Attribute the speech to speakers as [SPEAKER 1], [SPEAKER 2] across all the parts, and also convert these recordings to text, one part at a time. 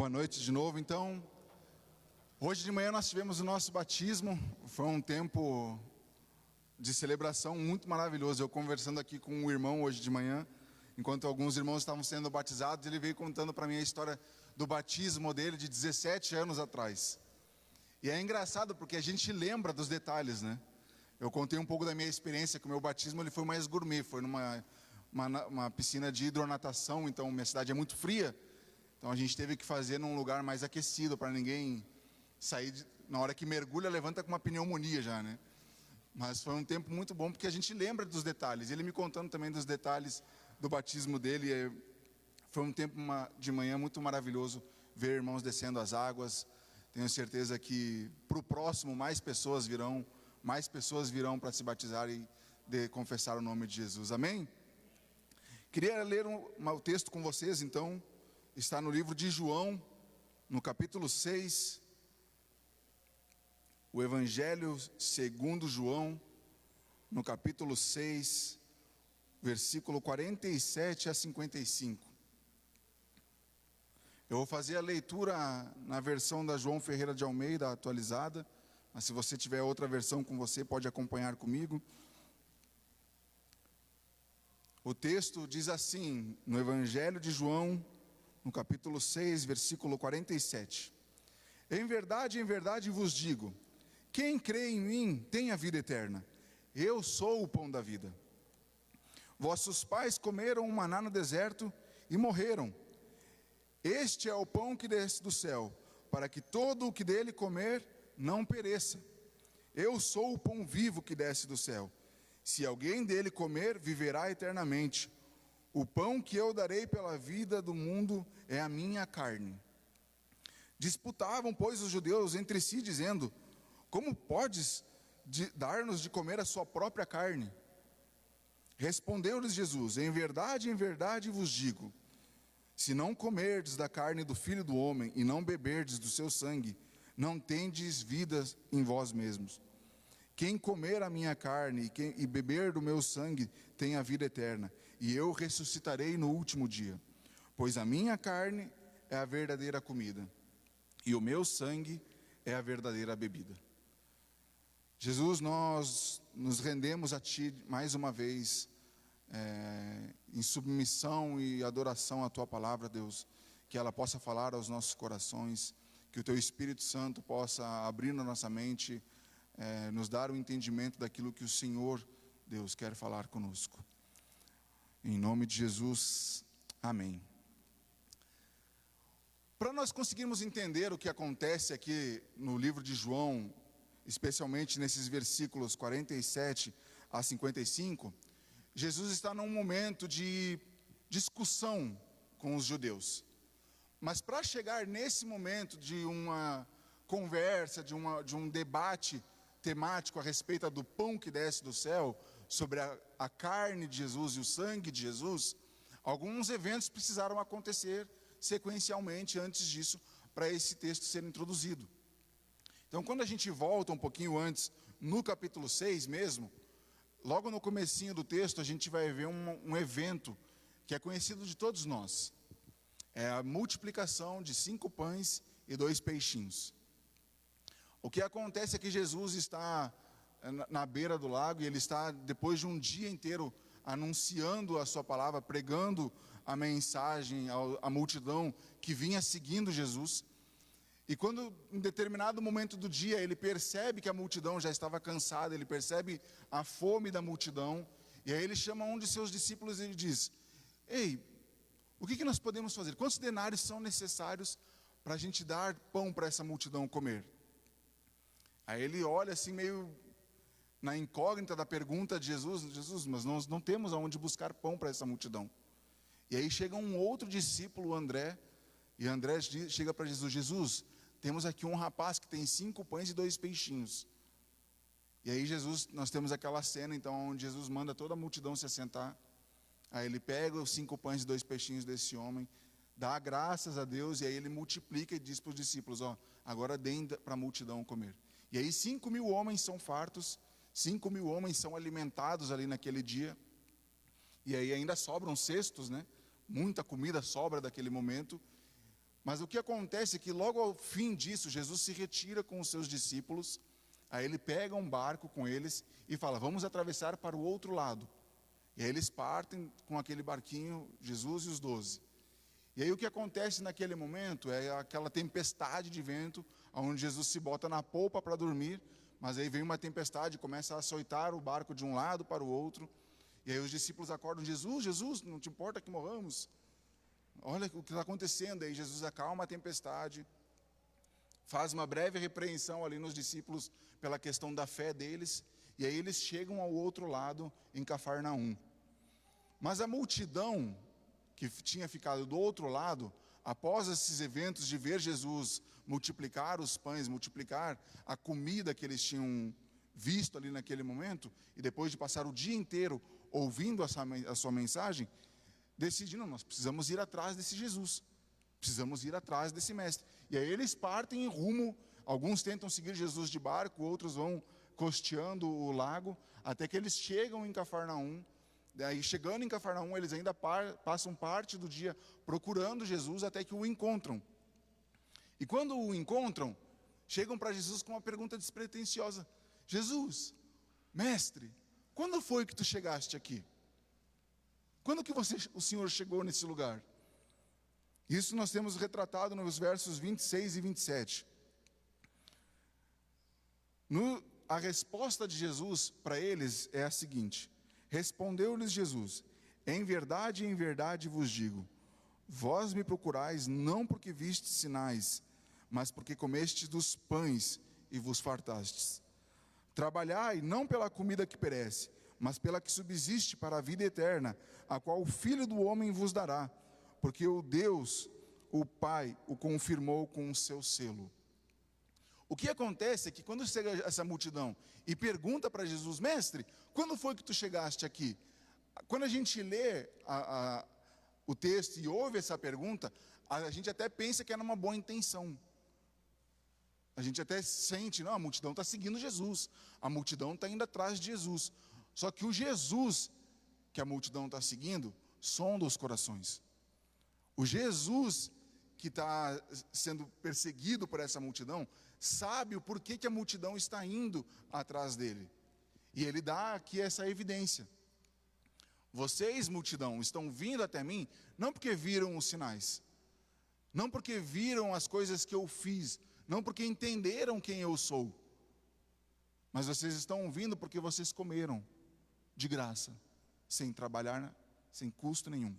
[SPEAKER 1] Boa noite de novo. Então, hoje de manhã nós tivemos o nosso batismo. Foi um tempo de celebração muito maravilhoso. Eu conversando aqui com um irmão hoje de manhã, enquanto alguns irmãos estavam sendo batizados, ele veio contando para mim a história do batismo dele de 17 anos atrás. E é engraçado porque a gente lembra dos detalhes, né? Eu contei um pouco da minha experiência, que o meu batismo ele foi mais gourmet, foi numa piscina de hidronatação. Então minha cidade é muito fria, então a gente teve que fazer num lugar mais aquecido, para ninguém sair, na hora que mergulha, levanta com uma pneumonia já, né? Mas foi um tempo muito bom, porque a gente lembra dos detalhes. Ele me contando também dos detalhes do batismo dele. Foi um tempo de manhã muito maravilhoso, ver irmãos descendo as águas. Tenho certeza que para o próximo mais pessoas virão para se batizar e confessar o nome de Jesus. Amém? Queria ler o texto com vocês, então. Está no livro de João, no capítulo 6. O Evangelho segundo João, no capítulo 6, versículo 47 a 55. Eu vou fazer a leitura na versão da João Ferreira de Almeida, atualizada. Mas se você tiver outra versão com você, pode acompanhar comigo. O texto diz assim, no Evangelho de João, no capítulo 6, versículo 47. Em verdade vos digo, quem crê em mim tem a vida eterna. Eu sou o pão da vida. Vossos pais comeram o maná no deserto e morreram. Este é o pão que desce do céu, para que todo o que dele comer não pereça. Eu sou o pão vivo que desce do céu. Se alguém dele comer, viverá eternamente. O pão que eu darei pela vida do mundo é a minha carne. Disputavam, pois, os judeus entre si, dizendo: como podes dar-nos de comer a sua própria carne? Respondeu-lhes Jesus: em verdade vos digo, se não comerdes da carne do Filho do Homem e não beberdes do seu sangue, não tendes vida em vós mesmos. Quem comer a minha carne e beber do meu sangue tem a vida eterna, e eu ressuscitarei no último dia. Pois a minha carne é a verdadeira comida, e o meu sangue é a verdadeira bebida. Jesus, nós nos rendemos a Ti mais uma vez, em submissão e adoração à Tua palavra, Deus, que ela possa falar aos nossos corações, que o Teu Espírito Santo possa abrir na nossa mente, nos dar o entendimento daquilo que o Senhor, Deus, quer falar conosco. Em nome de Jesus, amém. Para nós conseguirmos entender o que acontece aqui no livro de João, especialmente nesses versículos 47 a 55, Jesus está num momento de discussão com os judeus. Mas para chegar nesse momento de uma conversa, de um debate temático a respeito do pão que desce do céu, sobre a carne de Jesus e o sangue de Jesus, alguns eventos precisaram acontecer sequencialmente antes disso, para esse texto ser introduzido. Então, quando a gente volta um pouquinho antes, no capítulo 6 mesmo, logo no comecinho do texto, a gente vai ver um evento que é conhecido de todos nós. É a multiplicação de 5 pães e 2 peixinhos. O que acontece é que Jesus está na beira do lago, e ele está, depois de um dia inteiro, anunciando a sua palavra, pregando a mensagem à multidão que vinha seguindo Jesus. E quando, em determinado momento do dia, ele percebe que a multidão já estava cansada, ele percebe a fome da multidão, e aí ele chama um de seus discípulos e ele diz: ei, o que nós podemos fazer? Quantos denários são necessários para a gente dar pão para essa multidão comer? Aí ele olha assim meio na incógnita da pergunta de Jesus, mas nós não temos aonde buscar pão para essa multidão. E aí chega um outro discípulo, André, e André chega para Jesus: Jesus, temos aqui um rapaz que tem 5 pães e 2 peixinhos. E aí nós temos aquela cena então onde Jesus manda toda a multidão se assentar. Aí ele pega os 5 pães e 2 peixinhos desse homem, dá graças a Deus, e aí ele multiplica e diz para os discípulos: agora deem para a multidão comer. E aí 5.000 homens são fartos, 5.000 homens são alimentados ali naquele dia. E aí ainda sobram cestos, né? Muita comida sobra daquele momento. Mas o que acontece é que logo ao fim disso, Jesus se retira com os seus discípulos, aí ele pega um barco com eles e fala, vamos atravessar para o outro lado. E aí eles partem com aquele barquinho, Jesus e os 12. E aí o que acontece naquele momento é aquela tempestade de vento, onde Jesus se bota na polpa para dormir, mas aí vem uma tempestade, começa a açoitar o barco de um lado para o outro, e aí os discípulos acordam, Jesus, não te importa que morramos? Olha o que está acontecendo. Aí Jesus acalma a tempestade, faz uma breve repreensão ali nos discípulos pela questão da fé deles, e aí eles chegam ao outro lado, em Cafarnaum. Mas a multidão que tinha ficado do outro lado, após esses eventos de ver Jesus multiplicar os pães, multiplicar a comida que eles tinham visto ali naquele momento, e depois de passar o dia inteiro ouvindo a sua mensagem, decidiram, nós precisamos ir atrás desse Jesus, precisamos ir atrás desse mestre. E aí eles partem em rumo, alguns tentam seguir Jesus de barco, outros vão costeando o lago, até que eles chegam em Cafarnaum. Daí, chegando em Cafarnaum, eles ainda passam parte do dia procurando Jesus, até que o encontram. E quando o encontram, chegam para Jesus com uma pergunta despretensiosa: Jesus, mestre, quando foi que tu chegaste aqui? Quando que o Senhor chegou nesse lugar? Isso nós temos retratado nos versos 26 e 27. A resposta de Jesus para eles é a seguinte: respondeu-lhes Jesus, em verdade vos digo, vós me procurais não porque vistes sinais, mas porque comestes dos pães e vos fartastes. Trabalhai não pela comida que perece, mas pela que subsiste para a vida eterna, a qual o Filho do homem vos dará, porque o Deus, o Pai, o confirmou com o seu selo. O que acontece é que quando chega essa multidão e pergunta para Jesus, mestre, quando foi que tu chegaste aqui? Quando a gente lê o texto e ouve essa pergunta, a gente até pensa que é numa boa intenção. A gente até sente, não, a multidão está seguindo Jesus, a multidão está indo atrás de Jesus. Só que o Jesus que a multidão está seguindo sonda os corações. O Jesus que está sendo perseguido por essa multidão sabe o porquê que a multidão está indo atrás dele. E ele dá aqui essa evidência. Vocês, multidão, estão vindo até mim não porque viram os sinais, não porque viram as coisas que eu fiz, não porque entenderam quem eu sou, mas vocês estão vindo porque vocês comeram de graça, sem trabalhar, sem custo nenhum.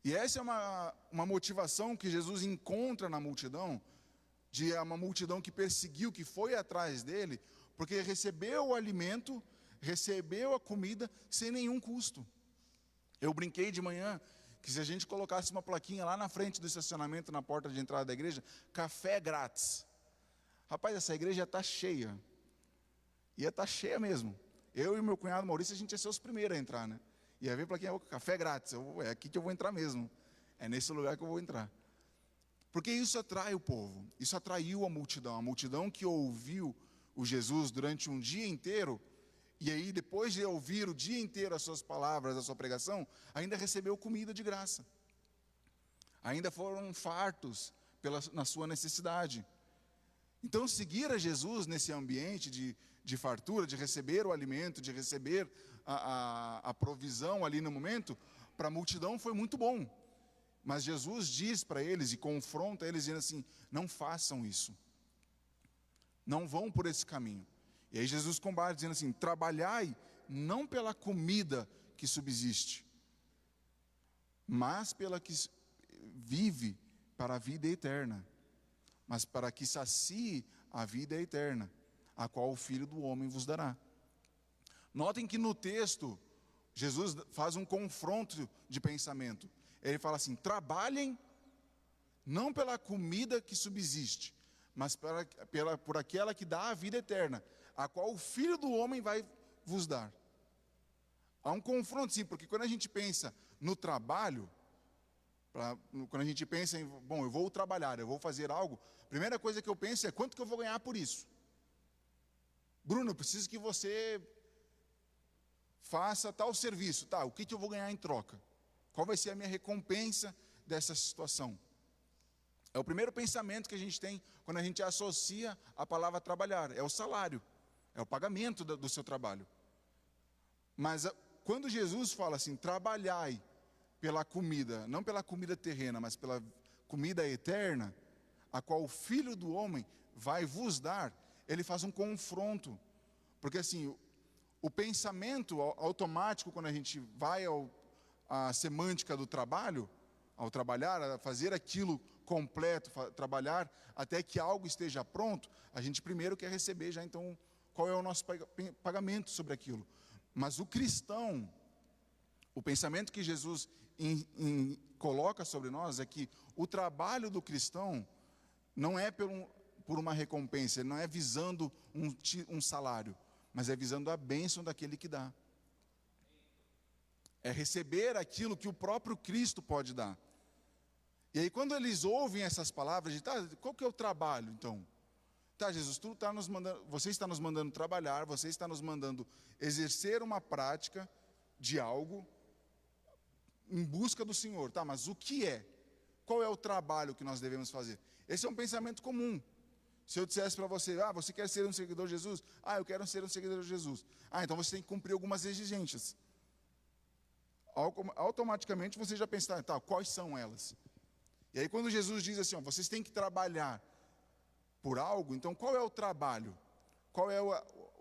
[SPEAKER 1] E essa é uma motivação que Jesus encontra na multidão, de uma multidão que perseguiu, que foi atrás dele, porque recebeu o alimento, recebeu a comida sem nenhum custo. Eu brinquei de manhã que se a gente colocasse uma plaquinha lá na frente do estacionamento, na porta de entrada da igreja, café grátis. Rapaz, essa igreja está cheia. Ia estar cheia mesmo. Eu e meu cunhado Maurício, a gente ia ser os primeiros a entrar, né? Ia ver plaquinha, café grátis. É aqui que eu vou entrar mesmo. É nesse lugar que eu vou entrar. Porque isso atrai o povo. Isso atraiu a multidão que ouviu o Jesus durante um dia inteiro. E aí, depois de ouvir o dia inteiro as suas palavras, a sua pregação, ainda recebeu comida de graça. Ainda foram fartos na sua necessidade. Então, seguir a Jesus nesse ambiente de fartura, de receber o alimento, de receber a provisão ali no momento, para a multidão foi muito bom. Mas Jesus diz para eles e confronta eles, dizendo assim, não façam isso. Não vão por esse caminho. E aí Jesus combate, dizendo assim, trabalhai não pela comida que subsiste, mas pela que vive para a vida eterna, mas para que sacie a vida eterna, a qual o Filho do homem vos dará. Notem que no texto, Jesus faz um confronto de pensamento. Ele fala assim, trabalhem não pela comida que subsiste, mas por aquela que dá a vida eterna, a qual o Filho do homem vai vos dar. Há um confronto, sim, porque quando a gente pensa no trabalho, quando a gente pensa em, bom, eu vou trabalhar, eu vou fazer algo, a primeira coisa que eu penso é, quanto que eu vou ganhar por isso? Bruno, eu preciso que você faça tal serviço, tá, o que eu vou ganhar em troca? Qual vai ser a minha recompensa dessa situação. É o primeiro pensamento que a gente tem quando a gente associa a palavra trabalhar, é o salário, é o pagamento do seu trabalho. Mas quando Jesus fala assim, trabalhai pela comida, não pela comida terrena, mas pela comida eterna, a qual o Filho do Homem vai vos dar, ele faz um confronto. Porque assim, o pensamento automático, quando a gente vai à semântica do trabalho, ao trabalhar, a fazer aquilo completo, trabalhar até que algo esteja pronto, a gente primeiro quer receber já então qual é o nosso pagamento sobre aquilo. Mas o cristão, o pensamento que Jesus coloca sobre nós é que o trabalho do cristão não é por uma recompensa, não é visando um salário, mas é visando a bênção daquele que dá. É receber aquilo que o próprio Cristo pode dar. E aí quando eles ouvem essas palavras, de, tá, qual que é o trabalho então? Tá, Jesus, você está nos mandando trabalhar, você está nos mandando exercer uma prática de algo em busca do Senhor. Tá, mas o que é? Qual é o trabalho que nós devemos fazer? Esse é um pensamento comum. Se eu dissesse para você, você quer ser um seguidor de Jesus? Eu quero ser um seguidor de Jesus. Então você tem que cumprir algumas exigências. Automaticamente você já pensa, tá, quais são elas? E aí quando Jesus diz assim, vocês têm que trabalhar por algo, então qual é o trabalho? Qual é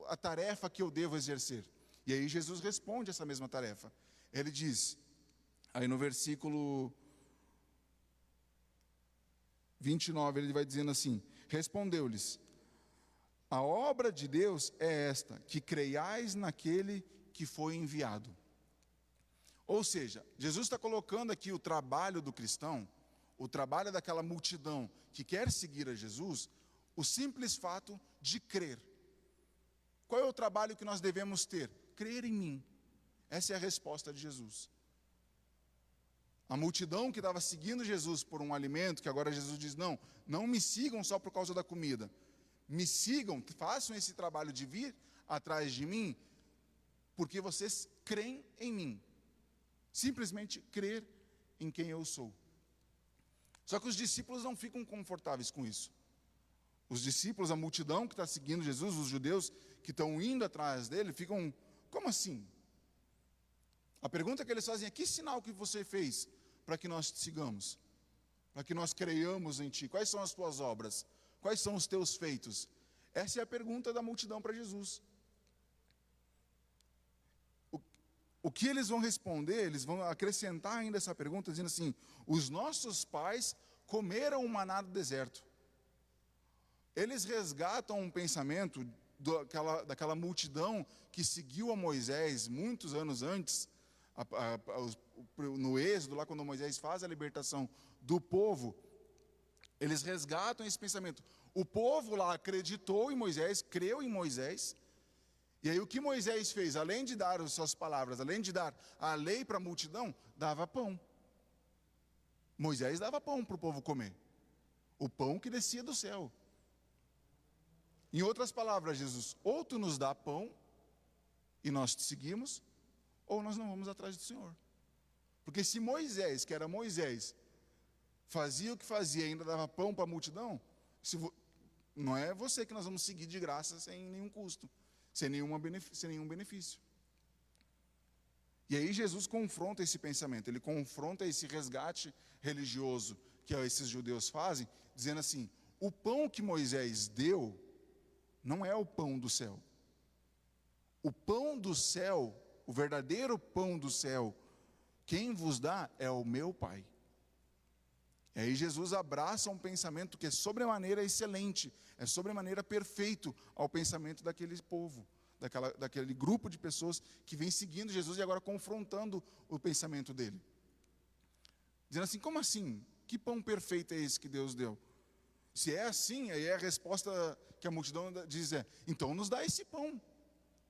[SPEAKER 1] a tarefa que eu devo exercer? E aí Jesus responde essa mesma tarefa. Ele diz, aí no versículo 29, ele vai dizendo assim, respondeu-lhes, a obra de Deus é esta, que creiais naquele que foi enviado. Ou seja, Jesus está colocando aqui o trabalho do cristão, o trabalho daquela multidão que quer seguir a Jesus, o simples fato de crer. Qual é o trabalho que nós devemos ter? Crer em mim. Essa é a resposta de Jesus. A multidão que estava seguindo Jesus por um alimento, que agora Jesus diz, não me sigam só por causa da comida. Me sigam, façam esse trabalho de vir atrás de mim, porque vocês creem em mim. Simplesmente crer em quem eu sou. Só que os discípulos não ficam confortáveis com isso. Os discípulos, a multidão que está seguindo Jesus, os judeus que estão indo atrás dele, ficam, como assim? A pergunta que eles fazem é, que sinal que você fez para que nós te sigamos? Para que nós creiamos em ti? Quais são as tuas obras? Quais são os teus feitos? Essa é a pergunta da multidão para Jesus. O que eles vão responder, eles vão acrescentar ainda essa pergunta, dizendo assim, os nossos pais comeram o maná do deserto. Eles resgatam um pensamento daquela multidão que seguiu a Moisés muitos anos antes, no Êxodo, lá quando Moisés faz a libertação do povo, eles resgatam esse pensamento. O povo lá acreditou em Moisés, creu em Moisés, e aí o que Moisés fez? Além de dar as suas palavras, além de dar a lei para a multidão, dava pão. Moisés dava pão para o povo comer. O pão que descia do céu. Em outras palavras, Jesus, ou tu nos dá pão, e nós te seguimos, ou nós não vamos atrás do Senhor. Porque se Moisés, que era Moisés, fazia o que fazia e ainda dava pão para a multidão, não é você que nós vamos seguir de graça sem nenhum custo. Sem nenhum benefício. E aí Jesus confronta esse pensamento, ele confronta esse resgate religioso que esses judeus fazem, dizendo assim, o pão que Moisés deu não é o pão do céu. O pão do céu, o verdadeiro pão do céu, quem vos dá é o meu Pai. E aí Jesus abraça um pensamento que é sobremaneira excelente, é sobremaneira perfeito ao pensamento daquele povo, daquele grupo de pessoas que vem seguindo Jesus e agora confrontando o pensamento dele. Dizendo assim, como assim? Que pão perfeito é esse que Deus deu? Se é assim, aí a resposta que a multidão diz então nos dá esse pão.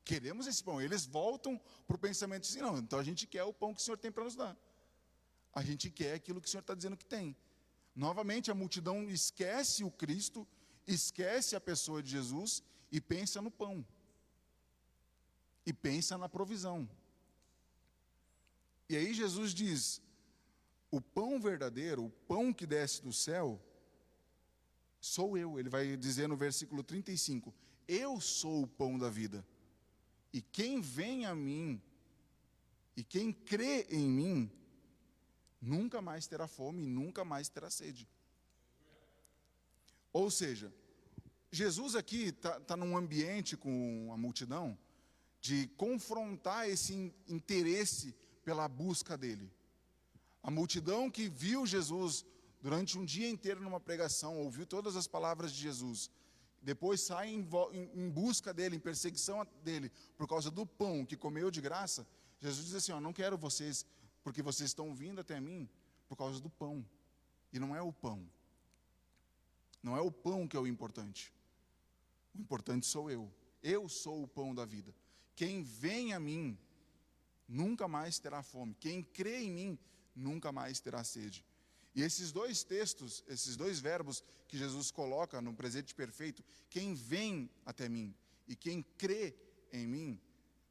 [SPEAKER 1] Queremos esse pão. Eles voltam para o pensamento assim, não, então a gente quer o pão que o Senhor tem para nos dar. A gente quer aquilo que o Senhor está dizendo que tem. Novamente a multidão esquece o Cristo, esquece a pessoa de Jesus e pensa no pão. E pensa na provisão. E aí Jesus diz, o pão verdadeiro, o pão que desce do céu, sou eu. Ele vai dizer no versículo 35, eu sou o pão da vida, e quem vem a mim, e quem crê em mim, nunca mais terá fome, nunca mais terá sede. Ou seja, Jesus aqui está num ambiente com a multidão, de confrontar esse interesse pela busca dele. A multidão que viu Jesus durante um dia inteiro numa pregação, ouviu todas as palavras de Jesus, depois sai em busca dele, em perseguição dele, por causa do pão que comeu de graça. Jesus diz assim, não quero vocês, porque vocês estão vindo até mim por causa do pão. E não é o pão. Não é o pão que é o importante. O importante sou eu. Eu sou o pão da vida. Quem vem a mim, nunca mais terá fome. Quem crê em mim, nunca mais terá sede. E esses dois textos, esses dois verbos que Jesus coloca no presente perfeito, quem vem até mim e quem crê em mim,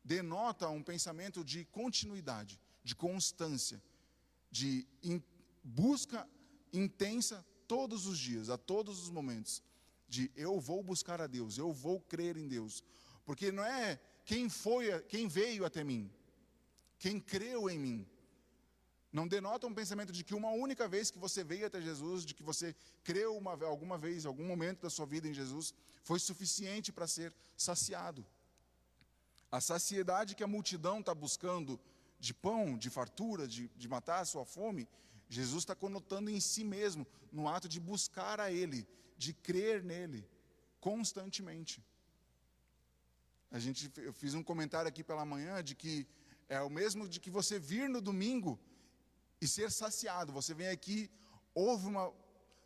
[SPEAKER 1] denota um pensamento de continuidade, de constância, de busca intensa todos os dias, a todos os momentos, de eu vou buscar a Deus, eu vou crer em Deus, porque não é quem veio até mim, quem creu em mim. Não denota um pensamento de que uma única vez que você veio até Jesus, de que você creu alguma vez, em algum momento da sua vida em Jesus, foi suficiente para ser saciado. A saciedade que a multidão está buscando de pão, de fartura, de matar a sua fome, Jesus está conotando em si mesmo, no ato de buscar a Ele, de crer nele, constantemente. Eu fiz um comentário aqui pela manhã, de que é o mesmo de que você vir no domingo e ser saciado. Você vem aqui, ouve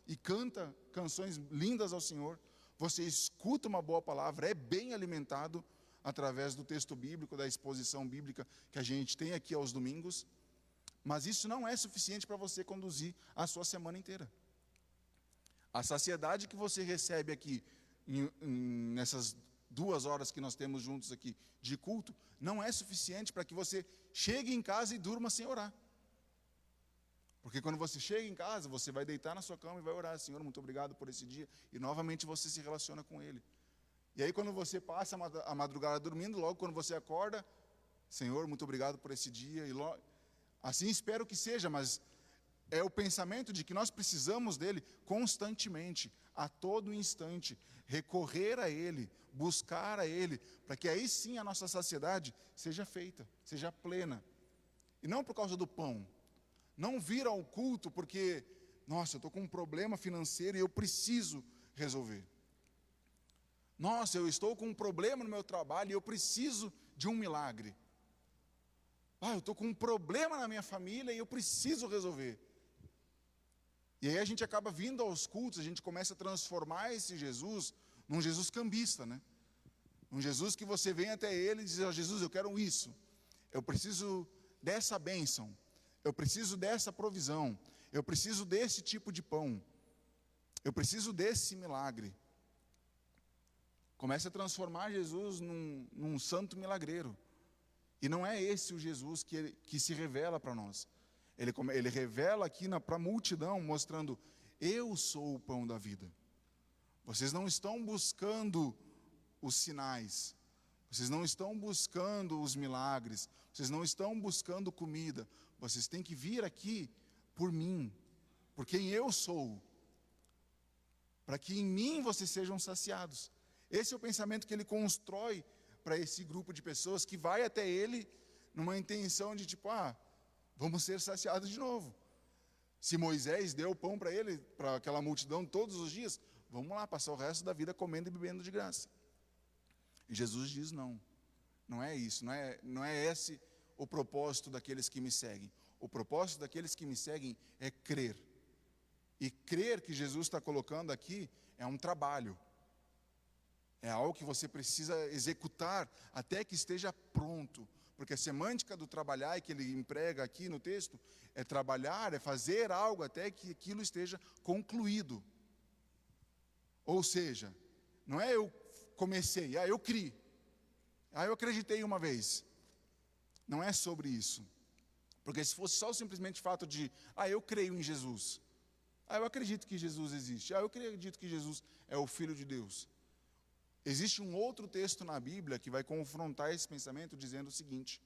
[SPEAKER 1] e canta canções lindas ao Senhor, você escuta uma boa palavra, é bem alimentado através do texto bíblico, da exposição bíblica que a gente tem aqui aos domingos, mas isso não é suficiente para você conduzir a sua semana inteira. A saciedade que você recebe aqui, nessas 2 horas que nós temos juntos aqui de culto, não é suficiente para que você chegue em casa e durma sem orar. Porque quando você chega em casa, você vai deitar na sua cama e vai orar, Senhor, muito obrigado por esse dia, e novamente você se relaciona com Ele. E aí quando você passa a madrugada dormindo, logo quando você acorda, Senhor, muito obrigado por esse dia, e logo, assim espero que seja, mas é o pensamento de que nós precisamos dele constantemente, a todo instante, recorrer a Ele, buscar a Ele, para que aí sim a nossa saciedade seja feita, seja plena. E não por causa do pão. Não vir ao culto porque, nossa, eu estou com um problema financeiro e eu preciso resolver. Nossa, eu estou com um problema no meu trabalho e eu preciso de um milagre. Eu estou com um problema na minha família e eu preciso resolver. E aí a gente acaba vindo aos cultos, a gente começa a transformar esse Jesus num Jesus cambista, né? Um Jesus que você vem até Ele e diz, Jesus, eu quero isso. Eu preciso dessa bênção. Eu preciso dessa provisão. Eu preciso desse tipo de pão. Eu preciso desse milagre. Começa a transformar Jesus num santo milagreiro. E não é esse o Jesus que se revela para nós. Ele revela aqui para a multidão, mostrando, eu sou o pão da vida. Vocês não estão buscando os sinais. Vocês não estão buscando os milagres. Vocês não estão buscando comida. Vocês têm que vir aqui por mim, por quem eu sou, para que em mim vocês sejam saciados. Esse é o pensamento que ele constrói para esse grupo de pessoas que vai até ele numa intenção de vamos ser saciados de novo. Se Moisés deu o pão para ele, para aquela multidão todos os dias, vamos lá passar o resto da vida comendo e bebendo de graça. E Jesus diz não é isso, não é esse o propósito daqueles que me seguem. O propósito daqueles que me seguem é crer. E crer que Jesus está colocando aqui é um trabalho. É algo que você precisa executar até que esteja pronto. Porque a semântica do trabalhar que ele emprega aqui no texto é trabalhar, é fazer algo até que aquilo esteja concluído. Ou seja, não é eu comecei, eu criei, eu acreditei uma vez. Não é sobre isso. Porque se fosse só simplesmente o fato de, eu creio em Jesus, eu acredito que Jesus existe, eu acredito que Jesus é o Filho de Deus. Existe um outro texto na Bíblia que vai confrontar esse pensamento dizendo o seguinte: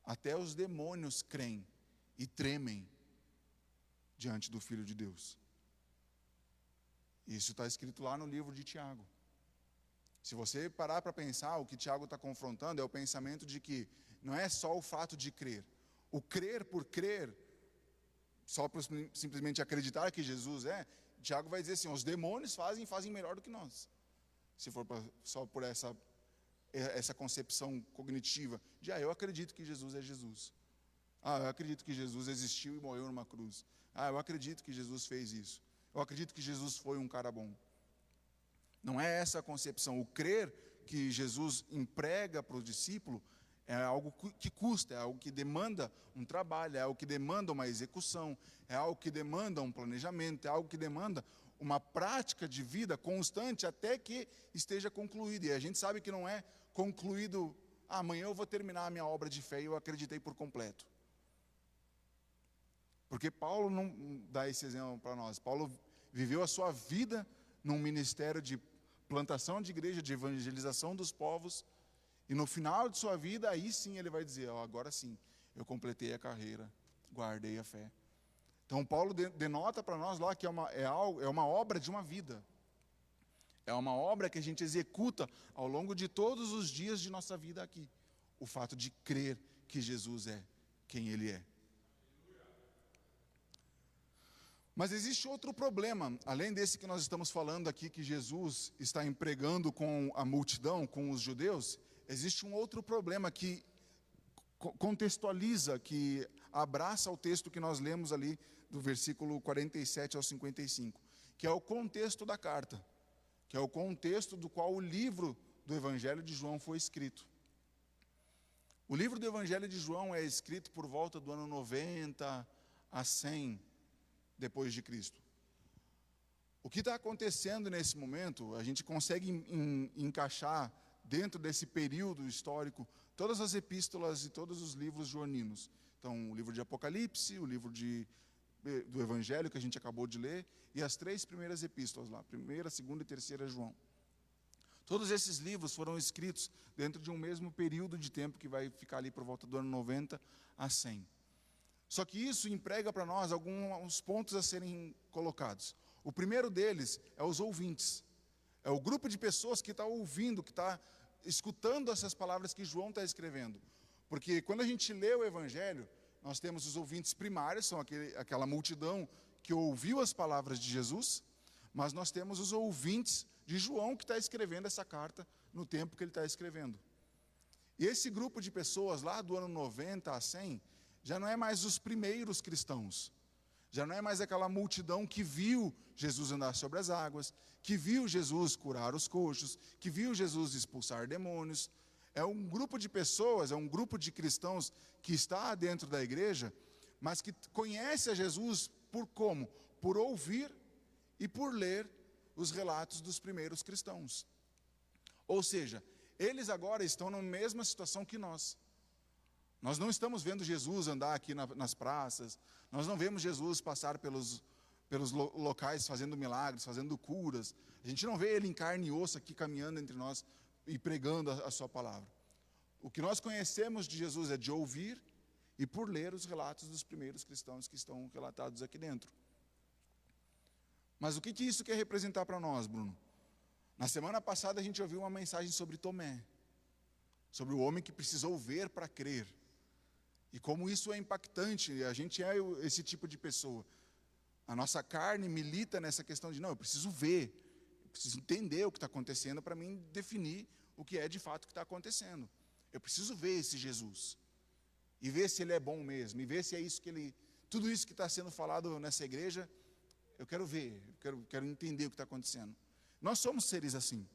[SPEAKER 1] até os demônios creem e tremem diante do Filho de Deus. Isso está escrito lá no livro de Tiago. Se você parar para pensar, o que Tiago está confrontando é o pensamento de que não é só o fato de crer. O crer por crer, só por simplesmente acreditar que Jesus é, Tiago vai dizer assim: os demônios fazem melhor do que nós. Se for só por essa concepção cognitiva de, eu acredito que Jesus é Jesus. Eu acredito que Jesus existiu e morreu numa cruz. Eu acredito que Jesus fez isso. Eu acredito que Jesus foi um cara bom. Não é essa a concepção. O crer que Jesus emprega para o discípulo é algo que custa, é algo que demanda um trabalho, é algo que demanda uma execução, é algo que demanda um planejamento, é algo que demanda uma prática de vida constante até que esteja concluído. E a gente sabe que não é concluído, amanhã eu vou terminar a minha obra de fé e eu acreditei por completo. Porque Paulo não dá esse exemplo para nós. Paulo viveu a sua vida num ministério de plantação de igreja, de evangelização dos povos, e no final de sua vida, aí sim ele vai dizer: agora sim, eu completei a carreira, guardei a fé. Então Paulo denota para nós lá que é uma obra de uma vida. É uma obra que a gente executa ao longo de todos os dias de nossa vida aqui. O fato de crer que Jesus é quem Ele é. Mas existe outro problema, além desse que nós estamos falando aqui, que Jesus está empregando com a multidão, com os judeus. Existe um outro problema que contextualiza, que abraça o texto que nós lemos ali, do versículo 47 ao 55, que é o contexto da carta, que é o contexto do qual o livro do Evangelho de João foi escrito. O livro do Evangelho de João é escrito por volta do ano 90 a 100 depois de Cristo. O que está acontecendo nesse momento, a gente consegue encaixar dentro desse período histórico todas as epístolas e todos os livros joaninos. Então, o livro de Apocalipse, o livro do Evangelho que a gente acabou de ler, e as 3 primeiras epístolas lá, 1ª, 2ª e 3ª João. Todos esses livros foram escritos dentro de um mesmo período de tempo que vai ficar ali por volta do ano 90 a 100. Só que isso emprega para nós alguns pontos a serem colocados. O primeiro deles é os ouvintes. É o grupo de pessoas que está ouvindo, que está escutando essas palavras que João está escrevendo. Porque quando a gente lê o Evangelho, nós temos os ouvintes primários, são aquela multidão que ouviu as palavras de Jesus, mas nós temos os ouvintes de João que está escrevendo essa carta no tempo que ele está escrevendo. E esse grupo de pessoas lá do ano 90 a 100, já não é mais os primeiros cristãos, já não é mais aquela multidão que viu Jesus andar sobre as águas, que viu Jesus curar os coxos, que viu Jesus expulsar demônios. É um grupo de pessoas, é um grupo de cristãos que está dentro da igreja, mas que conhece a Jesus por como? Por ouvir e por ler os relatos dos primeiros cristãos. Ou seja, eles agora estão na mesma situação que nós. Nós não estamos vendo Jesus andar aqui nas praças, nós não vemos Jesus passar pelos locais fazendo milagres, fazendo curas. A gente não vê Ele em carne e osso aqui caminhando entre nós e pregando a sua palavra. O que nós conhecemos de Jesus é de ouvir e por ler os relatos dos primeiros cristãos que estão relatados aqui dentro. Mas o que isso quer representar para nós, Bruno? Na semana passada a gente ouviu uma mensagem sobre Tomé, sobre o homem que precisou ver para crer. E como isso é impactante, a gente é esse tipo de pessoa. A nossa carne milita nessa questão de, não, eu preciso ver, eu preciso entender o que está acontecendo para mim definir o que é de fato que está acontecendo. Eu preciso ver esse Jesus, e ver se ele é bom mesmo, e ver se é isso que ele... Tudo isso que está sendo falado nessa igreja, eu quero ver, eu quero entender o que está acontecendo. Nós somos seres assim,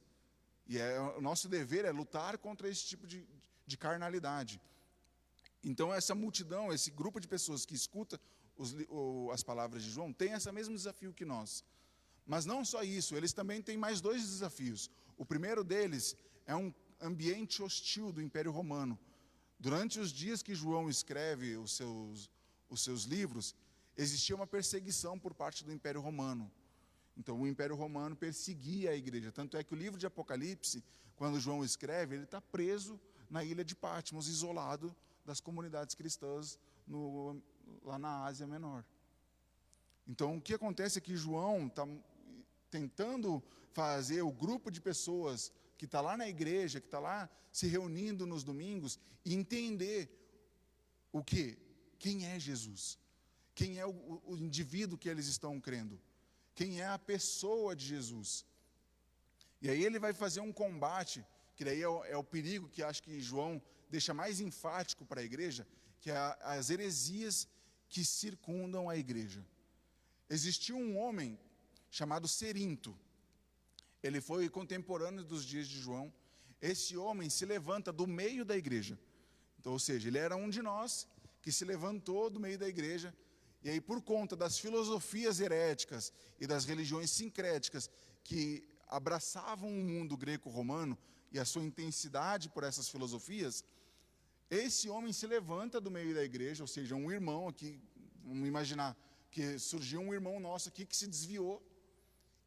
[SPEAKER 1] e o nosso dever é lutar contra esse tipo de carnalidade. Então essa multidão, esse grupo de pessoas que escuta as palavras de João, tem esse mesmo desafio que nós. Mas não só isso, eles também têm mais 2 desafios. O primeiro deles é um ambiente hostil do Império Romano, Durante os dias que João escreve os seus livros, existia uma perseguição por parte do Império Romano. Então, o Império Romano perseguia a igreja. Tanto é que o livro de Apocalipse, quando João escreve, ele está preso na ilha de Patmos, isolado das comunidades cristãs lá na Ásia Menor. Então, o que acontece é que João está tentando fazer o grupo de pessoas que está lá na igreja, que está lá se reunindo nos domingos, e entender o quê? Quem é Jesus? Quem é o indivíduo que eles estão crendo? Quem é a pessoa de Jesus? E aí ele vai fazer um combate, que daí é o perigo que acho que João deixa mais enfático para a igreja, que é as heresias que circundam a igreja. Existiu um homem chamado Cerinto. Ele foi contemporâneo dos dias de João. Esse homem se levanta do meio da igreja. Então, ou seja, ele era um de nós que se levantou do meio da igreja. E aí, por conta das filosofias heréticas e das religiões sincréticas que abraçavam o mundo greco-romano e a sua intensidade por essas filosofias, esse homem se levanta do meio da igreja, ou seja, um irmão aqui, vamos imaginar que surgiu um irmão nosso aqui que se desviou,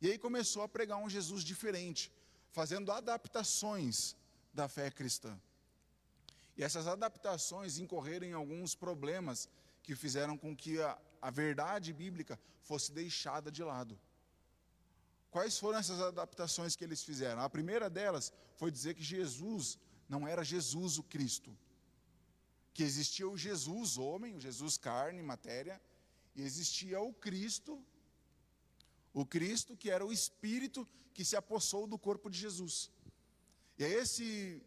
[SPEAKER 1] e aí começou a pregar um Jesus diferente, fazendo adaptações da fé cristã. E essas adaptações incorreram em alguns problemas que fizeram com que a verdade bíblica fosse deixada de lado. Quais foram essas adaptações que eles fizeram? A primeira delas foi dizer que Jesus não era Jesus o Cristo. Que existia o Jesus homem, o Jesus carne, matéria, e existia o Cristo que era o Espírito que se apossou do corpo de Jesus. E esse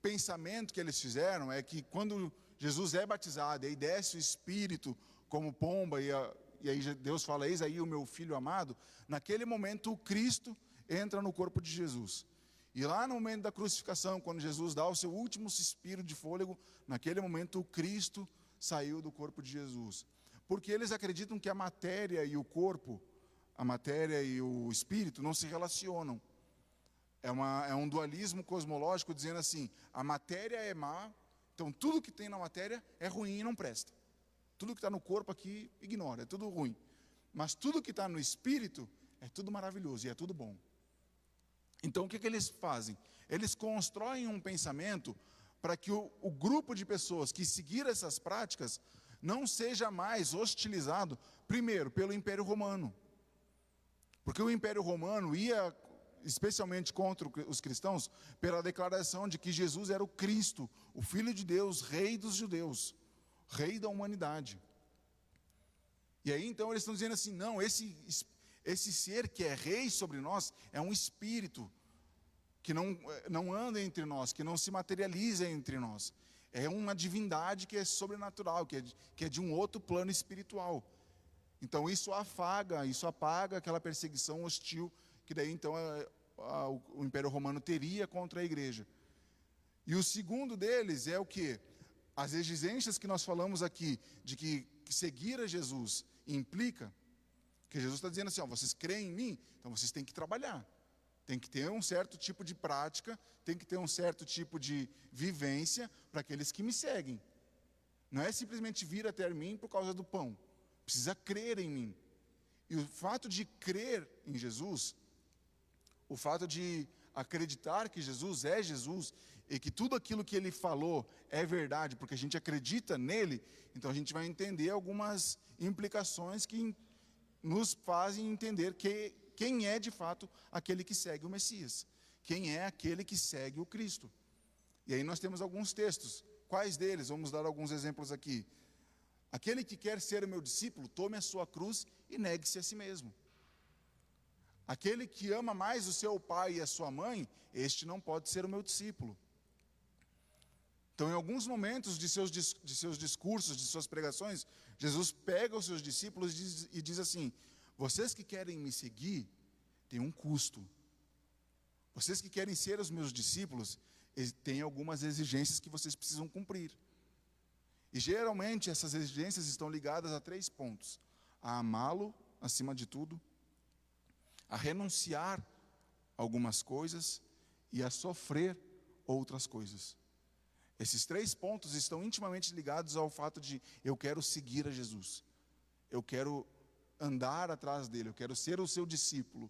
[SPEAKER 1] pensamento que eles fizeram é que quando Jesus é batizado, e aí desce o Espírito como pomba, e aí Deus fala, eis aí o meu filho amado, naquele momento o Cristo entra no corpo de Jesus. E lá no momento da crucificação, quando Jesus dá o seu último suspiro de fôlego, naquele momento o Cristo saiu do corpo de Jesus. Porque eles acreditam que a matéria e o corpo, a matéria e o espírito não se relacionam. É um dualismo cosmológico dizendo assim, a matéria é má, então tudo que tem na matéria é ruim e não presta. Tudo que está no corpo aqui, ignora, é tudo ruim. Mas tudo que está no espírito é tudo maravilhoso e é tudo bom. Então o que eles fazem? Eles constroem um pensamento para que o grupo de pessoas que seguir essas práticas não seja mais hostilizado, primeiro, pelo Império Romano. Porque o Império Romano ia, especialmente contra os cristãos, pela declaração de que Jesus era o Cristo, o Filho de Deus, Rei dos judeus, Rei da humanidade. E aí então eles estão dizendo assim, não, esse ser que é Rei sobre nós é um Espírito, que não anda entre nós, que não se materializa entre nós. É uma divindade que é sobrenatural, que é de um outro plano espiritual. Então isso apaga aquela perseguição hostil que daí então o Império Romano teria contra a igreja. E o segundo deles é o quê? As exigências que nós falamos aqui, de que seguir a Jesus implica, que Jesus está dizendo assim, ó, vocês creem em mim, então vocês têm que trabalhar. Tem que ter um certo tipo de prática, tem que ter um certo tipo de vivência para aqueles que me seguem. Não é simplesmente vir até mim por causa do pão. Precisa crer em mim. E o fato de crer em Jesus, o fato de acreditar que Jesus é Jesus, e que tudo aquilo que ele falou é verdade, porque a gente acredita nele, então a gente vai entender algumas implicações que nos fazem entender quem é de fato aquele que segue o Messias, quem é aquele que segue o Cristo. E aí nós temos alguns textos. Quais deles? Vamos dar alguns exemplos aqui. Aquele que quer ser o meu discípulo, tome a sua cruz e negue-se a si mesmo. Aquele que ama mais o seu pai e a sua mãe, este não pode ser o meu discípulo. Então, em alguns momentos de seus discursos, de suas pregações, Jesus pega os seus discípulos e diz assim, vocês que querem me seguir, tem um custo. Vocês que querem ser os meus discípulos, tem algumas exigências que vocês precisam cumprir. E geralmente essas exigências estão ligadas a 3 pontos. A amá-lo acima de tudo, a renunciar algumas coisas e a sofrer outras coisas. Esses 3 pontos estão intimamente ligados ao fato de eu quero seguir a Jesus. Eu quero andar atrás dele, eu quero ser o seu discípulo.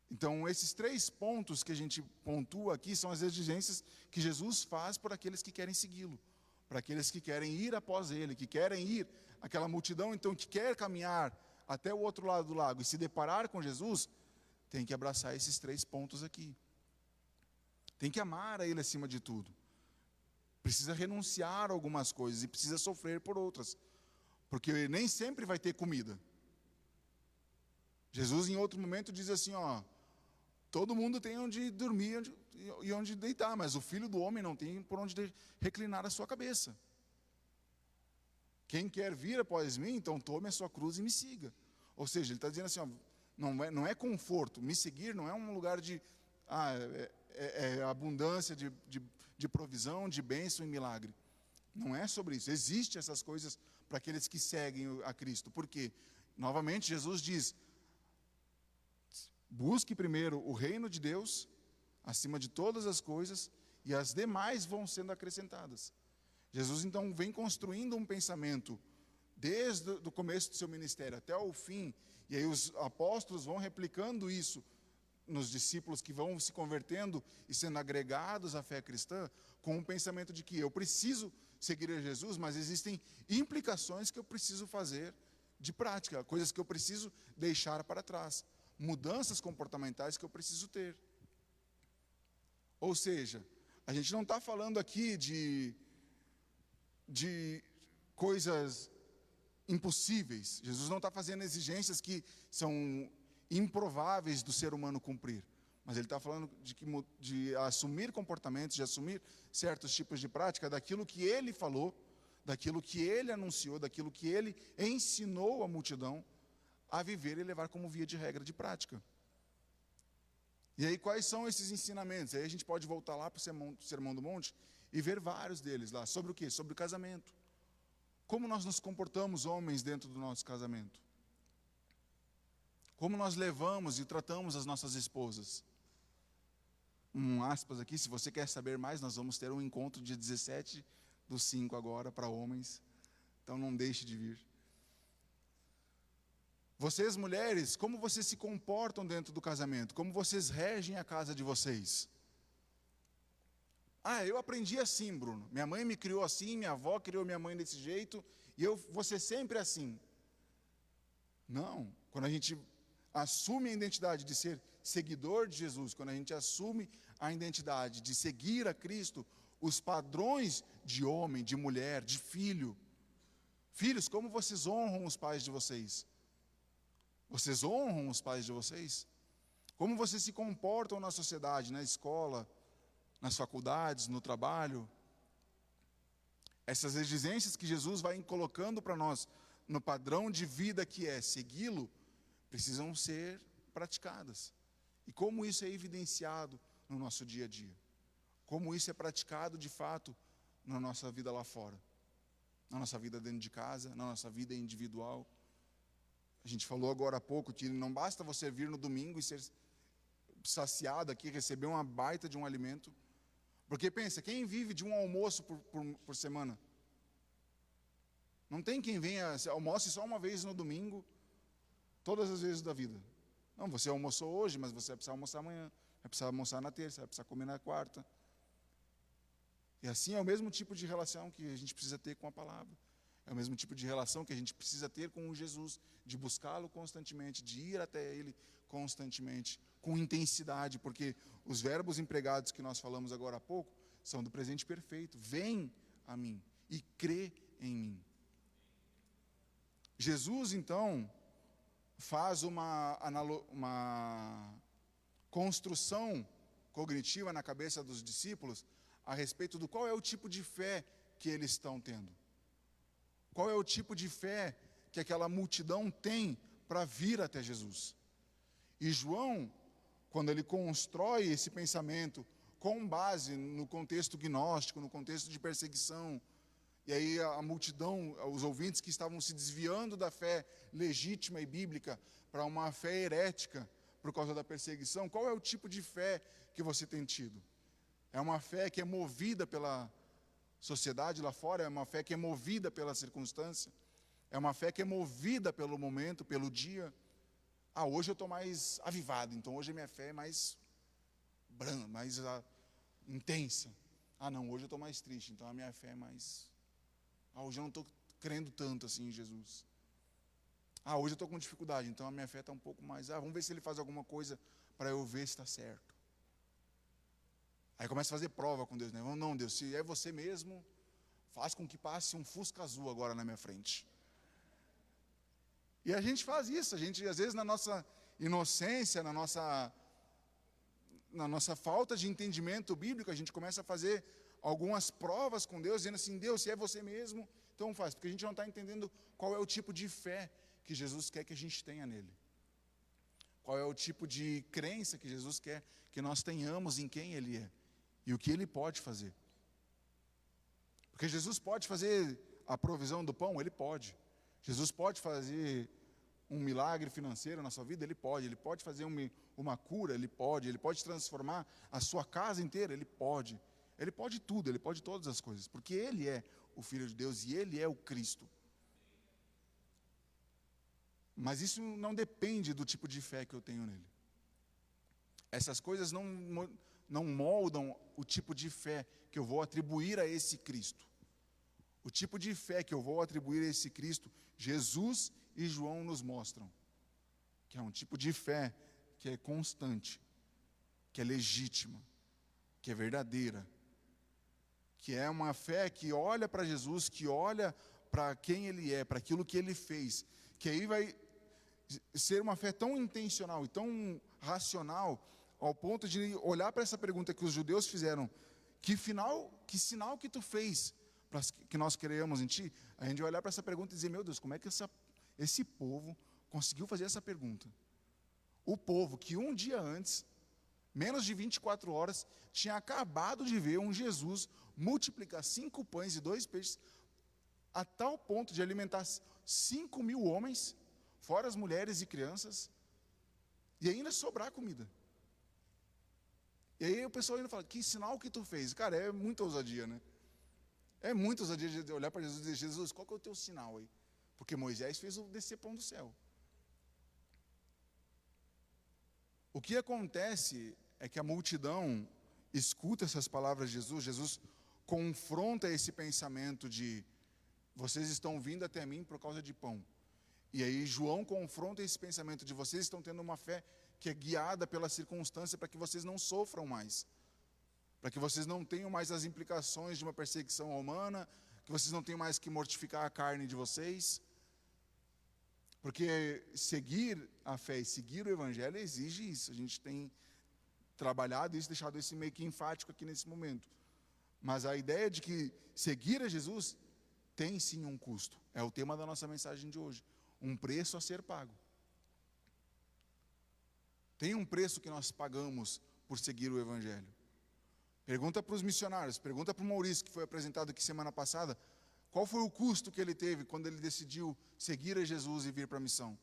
[SPEAKER 1] Então, esses 3 pontos que a gente pontua aqui são as exigências que Jesus faz por aqueles que querem segui-lo, para aqueles que querem ir após ele, que querem ir, aquela multidão então que quer caminhar até o outro lado do lago e se deparar com Jesus, tem que abraçar esses 3 pontos aqui. Tem que amar a ele acima de tudo. Precisa renunciar a algumas coisas e precisa sofrer por outras, porque nem sempre vai ter comida. Jesus em outro momento diz assim, todo mundo tem onde dormir e onde deitar, mas o Filho do Homem não tem por onde reclinar a sua cabeça. Quem quer vir após mim, então tome a sua cruz e me siga. Ou seja, ele está dizendo assim, não é conforto, me seguir não é um lugar de abundância de provisão, de bênção e milagre. Não é sobre isso. Existem essas coisas para aqueles que seguem a Cristo. Por quê? Novamente, Jesus diz, busque primeiro o reino de Deus, acima de todas as coisas, e as demais vão sendo acrescentadas. Jesus, então, vem construindo um pensamento, desde o começo do seu ministério até o fim, e aí os apóstolos vão replicando isso nos discípulos que vão se convertendo e sendo agregados à fé cristã, com um pensamento de que eu preciso seguir a Jesus, mas existem implicações que eu preciso fazer de prática, coisas que eu preciso deixar para trás, mudanças comportamentais que eu preciso ter. Ou seja, a gente não está falando aqui de coisas impossíveis. Jesus não está fazendo exigências que são improváveis do ser humano cumprir. Mas ele está falando de assumir comportamentos, de assumir certos tipos de prática, daquilo que ele falou, daquilo que ele anunciou, daquilo que ele ensinou a multidão a viver e levar como via de regra de prática. E aí quais são esses ensinamentos? Aí a gente pode voltar lá para o Sermão do Monte e ver vários deles lá. Sobre o quê? Sobre o casamento. Como nós nos comportamos, homens, dentro do nosso casamento? Como nós levamos e tratamos as nossas esposas? Aspas aqui, se você quer saber mais, nós vamos ter um encontro dia 17/5 agora para homens. Então não deixe de vir. Vocês, mulheres, como vocês se comportam dentro do casamento? Como vocês regem a casa de vocês? Eu aprendi assim, Bruno. Minha mãe me criou assim, minha avó criou minha mãe desse jeito, e eu vou ser sempre assim. Não. Quando a gente assume a identidade de ser seguidor de Jesus, quando a gente assume a identidade de seguir a Cristo, os padrões de homem, de mulher, de filho. Filhos, como vocês honram os pais de vocês? Vocês honram os pais de vocês? Como vocês se comportam na sociedade, na escola, nas faculdades, no trabalho? Essas exigências que Jesus vai colocando para nós no padrão de vida que é segui-lo, precisam ser praticadas. E como isso é evidenciado no nosso dia a dia? Como isso é praticado de fato na nossa vida lá fora? Na nossa vida dentro de casa, na nossa vida individual? A gente falou agora há pouco que não basta você vir no domingo e ser saciado aqui, receber uma baita de um alimento. Porque pensa, quem vive de um almoço por semana? Não tem quem venha, almoce só uma vez no domingo, todas as vezes da vida. Não, você almoçou hoje, mas você vai precisar almoçar amanhã, vai precisar almoçar na terça, vai precisar comer na quarta. E assim é o mesmo tipo de relação que a gente precisa ter com a palavra. É o mesmo tipo de relação que a gente precisa ter com o Jesus, de buscá-lo constantemente, de ir até ele constantemente, com intensidade, porque os verbos empregados que nós falamos agora há pouco são do presente perfeito. Vem a mim e crê em mim. Jesus, então, faz uma construção cognitiva na cabeça dos discípulos a respeito do qual é o tipo de fé que eles estão tendo. Qual é o tipo de fé que aquela multidão tem para vir até Jesus? E João, quando ele constrói esse pensamento com base no contexto gnóstico, no contexto de perseguição, e aí a multidão, os ouvintes que estavam se desviando da fé legítima e bíblica para uma fé herética por causa da perseguição, qual é o tipo de fé que você tem tido? É uma fé que é movida pela sociedade lá fora, é uma fé que é movida pela circunstância, é uma fé que é movida pelo momento, pelo dia. Ah, hoje eu estou mais avivado, então hoje a minha fé é mais branda, mais intensa. Ah, não, hoje eu estou mais triste, então a minha fé é mais... Ah, hoje eu não estou crendo tanto assim em Jesus. Ah, hoje eu estou com dificuldade, então a minha fé está um pouco mais... Ah, vamos ver se ele faz alguma coisa para eu ver se está certo. Aí começa a fazer prova com Deus, né? Não, Deus, se é você mesmo, faz com que passe um Fusca azul agora na minha frente. E a gente faz isso, a gente às vezes na nossa inocência, na nossa falta de entendimento bíblico, a gente começa a fazer algumas provas com Deus, dizendo assim, Deus, se é você mesmo, então faz, porque a gente não está entendendo qual é o tipo de fé que Jesus quer que a gente tenha nele. Qual é o tipo de crença que Jesus quer que nós tenhamos em quem Ele é e o que Ele pode fazer. Porque Jesus pode fazer a provisão do pão, Ele pode. Jesus pode fazer um milagre financeiro na sua vida, Ele pode fazer uma cura, Ele pode transformar a sua casa inteira, Ele pode tudo, Ele pode todas as coisas, porque Ele é o Filho de Deus e Ele é o Cristo. Mas isso não depende do tipo de fé que eu tenho nele. Essas coisas não moldam o tipo de fé que eu vou atribuir a esse Cristo. O tipo de fé que eu vou atribuir a esse Cristo, Jesus e João nos mostram. Que é um tipo de fé que é constante, que é legítima, que é verdadeira. Que é uma fé que olha para Jesus, que olha para quem Ele é, para aquilo que Ele fez. Que aí vai ser uma fé tão intencional e tão racional, ao ponto de olhar para essa pergunta que os judeus fizeram, que sinal que tu fez para que nós creamos em ti? A gente vai olhar para essa pergunta e dizer, meu Deus, como é que esse povo conseguiu fazer essa pergunta? O povo que um dia antes, menos de 24 horas, tinha acabado de ver um Jesus multiplicar 5 pães e 2 peixes, a tal ponto de alimentar 5.000 homens, fora as mulheres e crianças, e ainda sobrar comida. E aí o pessoal ainda fala, que sinal que tu fez? Cara, é muita ousadia, né? É muita ousadia de olhar para Jesus e dizer, Jesus, qual que é o teu sinal aí? Porque Moisés fez o descer pão do céu. O que acontece é que a multidão escuta essas palavras de Jesus, Jesus confronta esse pensamento de, vocês estão vindo até mim por causa de pão. E aí João confronta esse pensamento de, vocês estão tendo uma fé que é guiada pela circunstância para que vocês não sofram mais. Para que vocês não tenham mais as implicações de uma perseguição romana, que vocês não tenham mais que mortificar a carne de vocês. Porque seguir a fé e seguir o Evangelho exige isso. A gente tem trabalhado isso, deixado isso meio que enfático aqui nesse momento. Mas a ideia de que seguir a Jesus tem sim um custo. É o tema da nossa mensagem de hoje. Um preço a ser pago. Tem um preço que nós pagamos por seguir o Evangelho. Pergunta para os missionários, pergunta para o Maurício, que foi apresentado aqui semana passada, qual foi o custo que ele teve quando ele decidiu seguir a Jesus e vir para a missão.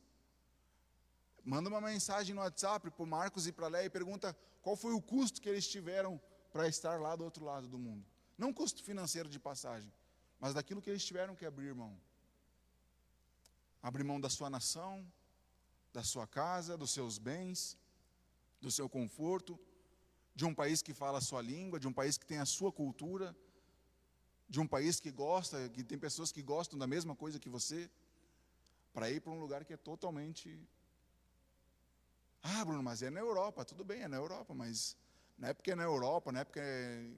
[SPEAKER 1] Manda uma mensagem no WhatsApp para o Marcos e para a Léia e pergunta qual foi o custo que eles tiveram para estar lá do outro lado do mundo. Não custo financeiro de passagem, mas daquilo que eles tiveram que abrir mão. Abrir mão da sua nação, da sua casa, dos seus bens, do seu conforto, de um país que fala a sua língua, de um país que tem a sua cultura, de um país que gosta, que tem pessoas que gostam da mesma coisa que você, para ir para um lugar que é totalmente... Ah, Bruno, mas é na Europa, tudo bem, é na Europa, mas não é porque é na Europa, não é porque é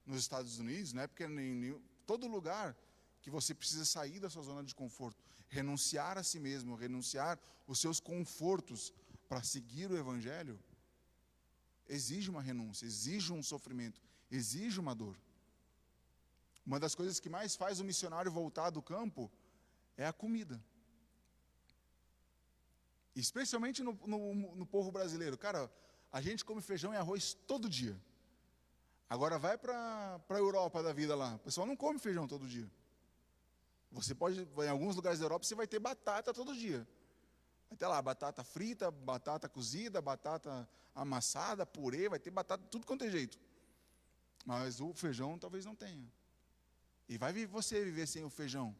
[SPEAKER 1] nos Estados Unidos, não é porque é em todo lugar que você precisa sair da sua zona de conforto, renunciar a si mesmo, renunciar os seus confortos para seguir o Evangelho, exige uma renúncia, exige um sofrimento, exige uma dor. Uma das coisas que mais faz o missionário voltar do campo é a comida. Especialmente no povo brasileiro. Cara, a gente come feijão e arroz todo dia. Agora vai para a Europa da vida lá. O pessoal não come feijão todo dia. Você pode, em alguns lugares da Europa, você vai ter batata todo dia. Vai ter lá batata frita, batata cozida, batata amassada, purê, vai ter batata, tudo quanto é jeito. Mas o feijão talvez não tenha. E vai você viver sem o feijão?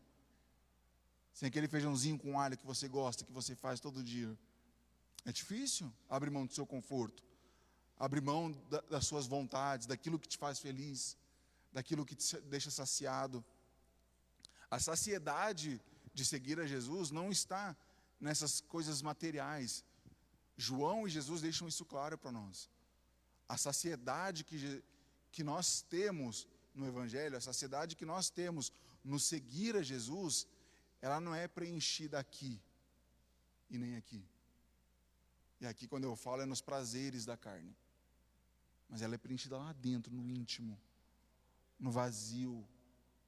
[SPEAKER 1] Sem aquele feijãozinho com alho que você gosta, que você faz todo dia? É difícil abrir mão do seu conforto, abrir mão das suas vontades, daquilo que te faz feliz, daquilo que te deixa saciado. A saciedade de seguir a Jesus não está nessas coisas materiais. João e Jesus deixam isso claro para nós. A saciedade que nós temos no Evangelho, a saciedade que nós temos no seguir a Jesus, ela não é preenchida aqui e nem aqui. E aqui, quando eu falo, é nos prazeres da carne. Mas ela é preenchida lá dentro, no íntimo, no vazio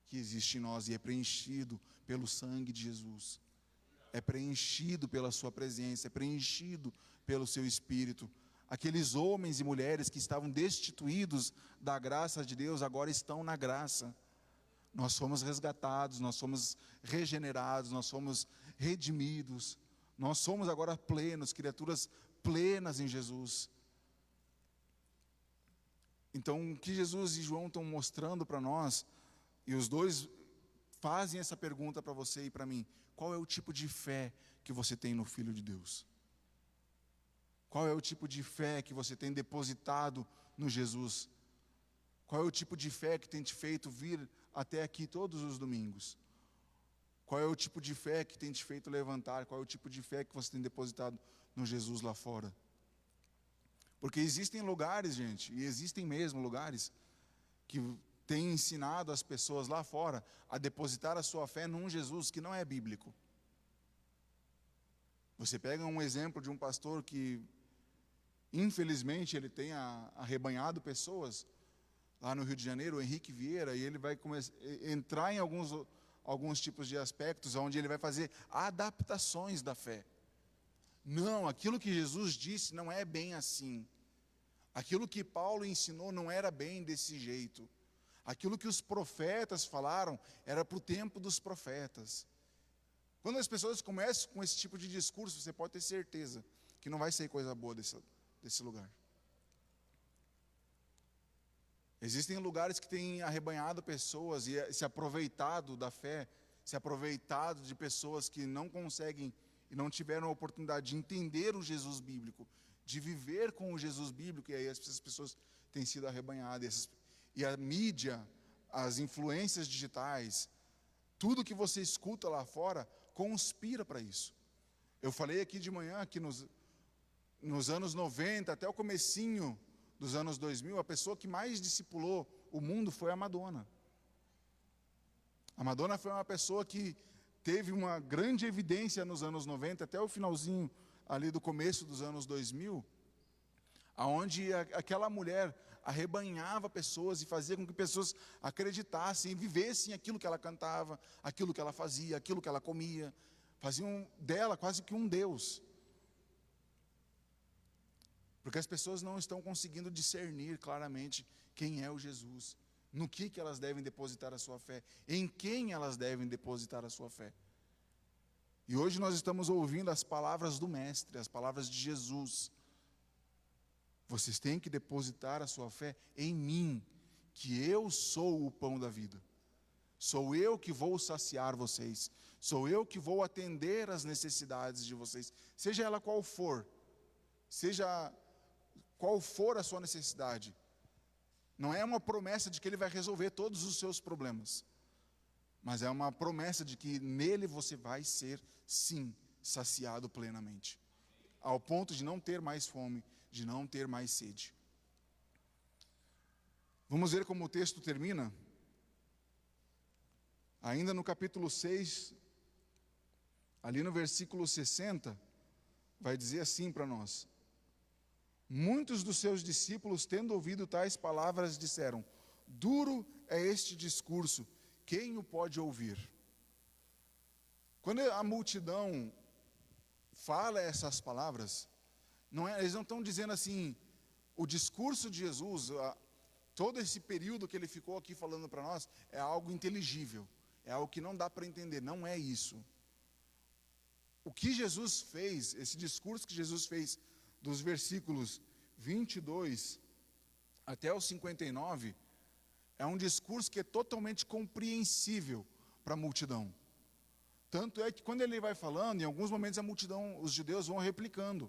[SPEAKER 1] que existe em nós, e é preenchido pelo sangue de Jesus. É preenchido pela sua presença, é preenchido pelo seu Espírito. Aqueles homens e mulheres que estavam destituídos da graça de Deus, agora estão na graça. Nós fomos resgatados, nós fomos regenerados, nós fomos redimidos. Nós somos agora plenos, criaturas plenas em Jesus. Então, o que Jesus e João estão mostrando para nós, e os dois fazem essa pergunta para você e para mim: qual é o tipo de fé que você tem no Filho de Deus? Qual é o tipo de fé que você tem depositado no Jesus? Qual é o tipo de fé que tem te feito vir até aqui todos os domingos? Qual é o tipo de fé que tem te feito levantar? Qual é o tipo de fé que você tem depositado no Jesus lá fora? Porque existem lugares, gente, e existem mesmo lugares, que têm ensinado as pessoas lá fora a depositar a sua fé num Jesus que não é bíblico. Você pega um exemplo de um pastor que, infelizmente, ele tem arrebanhado pessoas lá no Rio de Janeiro, o Henrique Vieira, e ele vai entrar em alguns tipos de aspectos onde ele vai fazer adaptações da fé. Não, aquilo que Jesus disse não é bem assim. Aquilo que Paulo ensinou não era bem desse jeito. Aquilo que os profetas falaram era para o tempo dos profetas. Quando as pessoas começam com esse tipo de discurso, você pode ter certeza que não vai sair coisa boa desse lugar. Existem lugares que têm arrebanhado pessoas e se aproveitado da fé, se aproveitado de pessoas que não conseguem e não tiveram a oportunidade de entender o Jesus bíblico, de viver com o Jesus bíblico, e aí essas pessoas têm sido arrebanhadas. E a mídia, as influências digitais, tudo que você escuta lá fora, conspira para isso. Eu falei aqui de manhã que nos anos 90, até o comecinho dos anos 2000, a pessoa que mais discipulou o mundo foi a Madonna. A Madonna foi uma pessoa que teve uma grande evidência nos anos 90, até o finalzinho ali do começo dos anos 2000, aonde aquela mulher arrebanhava pessoas e fazia com que pessoas acreditassem e vivessem aquilo que ela cantava, aquilo que ela fazia, aquilo que ela comia. Faziam dela quase que um Deus. Porque as pessoas não estão conseguindo discernir claramente quem é o Jesus, no que elas devem depositar a sua fé, em quem elas devem depositar a sua fé. E hoje nós estamos ouvindo as palavras do Mestre, as palavras de Jesus. Vocês têm que depositar a sua fé em mim, que eu sou o pão da vida. Sou eu que vou saciar vocês, sou eu que vou atender às necessidades de vocês, seja ela qual for, seja qual for a sua necessidade. Não é uma promessa de que Ele vai resolver todos os seus problemas, mas é uma promessa de que nele você vai ser, sim, saciado plenamente, ao ponto de não ter mais fome, de não ter mais sede. Vamos ver como o texto termina? Ainda no capítulo 6, ali no versículo 60, vai dizer assim para nós: muitos dos seus discípulos, tendo ouvido tais palavras, disseram: duro é este discurso, quem o pode ouvir? Quando a multidão fala essas palavras, eles não estão dizendo assim, o discurso de Jesus, todo esse período que ele ficou aqui falando para nós, é algo inteligível, é algo que não dá para entender, não é isso. O que Jesus fez, esse discurso que Jesus fez, dos versículos 22 até os 59, é um discurso que é totalmente compreensível para a multidão. Tanto é que quando ele vai falando, em alguns momentos a multidão, os judeus vão replicando.